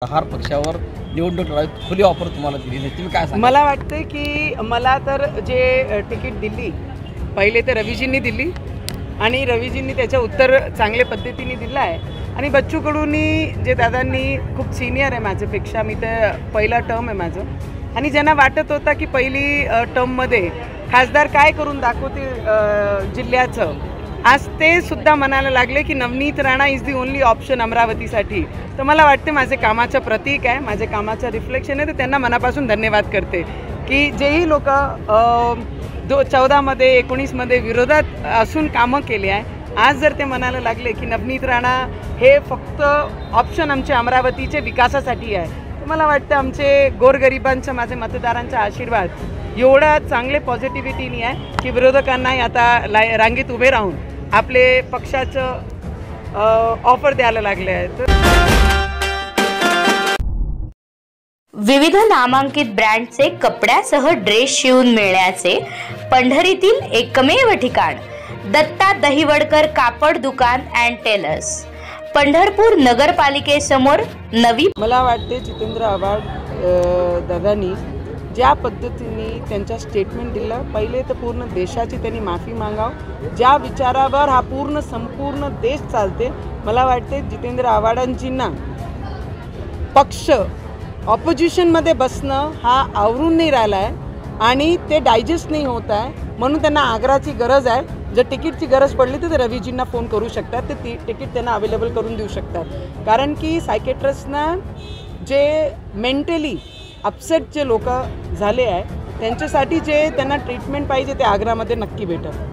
प्रहार पक्षावर निवडणूक लढाईत खुली ऑफर तुम्हाला दिली नाही, तुम्ही काय सांगाल? मला वाटतं की मला तर जे तिकीट दिली पहिले तर रवीजींनी दिली आणि रवीजींनी त्याचं उत्तर चांगल्या पद्धतीने दिलं आहे आणि बच्चू कडूंनी जे दादांनी खूप सिनियर आहे माझ्यापेक्षा, मी तर पहिला टर्म आहे माझं आणि ज्यांना वाटत होता की पहिली टर्ममध्ये खासदार काय करून दाखवतील जिल्ह्याचं, आज ते सुद्धा म्हणायला लागले की Navneet Rana is the only option अमरावतीसाठी. तर मला वाटते माझे कामाचं प्रतीक आहे, माझे कामाचं रिफ्लेक्शन आहे. तर त्यांना मनापासून धन्यवाद करते की जेही लोक 14मध्ये 19मध्ये विरोधात असून कामं केली आहे, आज जर ते म्हणायला लागले की नवनीत राणा हे फक्त ऑप्शन आमच्या अमरावतीचे विकासासाठी आहे, तर मला वाटतं आमचे गोरगरिबांचं, माझे मतदारांचा आशीर्वाद एवढा चांगले पॉझिटिव्हिटीनी आहे की विरोधकांना आता रांगेत उभे राहून आपले पक्षाचं ऑफर द्यायला लागले आहेत. विविध नामांकित ब्रँडचे कपड्यासह ड्रेस शिवून मिळण्याचे पंढरीतील एकमेव ठिकाण दत्ता दहिवडकर कापड दुकान अँड टेलर्स, पंढरपूर नगरपालिकेसमोर नवी. मला वाटते जितेंद्र आव्हाड दादांनी ज्या पद्धतीने त्यांचा स्टेटमेंट दिलं, पहिले तर पूर्ण देशाची त्यांनी माफी मागावं. ज्या विचारावर हा संपूर्ण देश चालते, मला वाटते जितेंद्र आव्हाडांजींना पक्ष ऑपोजिशनमध्ये बसणं हा आवरून नाही राहिला आहे आणि ते डायजेस्ट नाही होत आहे. म्हणून त्यांना आग्राची गरज आहे. जर तिकीटची गरज पडली तर ते रवीजींना फोन करू शकतात, ते तिकीट त्यांना अवेलेबल करून देऊ शकतात. कारण की सायकेट्रिस्टना जे मेंटली अपसेट जे लोक झाले आहे त्यांच्यासाठी जे त्यांना ट्रीटमेंट पाहिजे ते आग्रामध्ये नक्की भेटेल.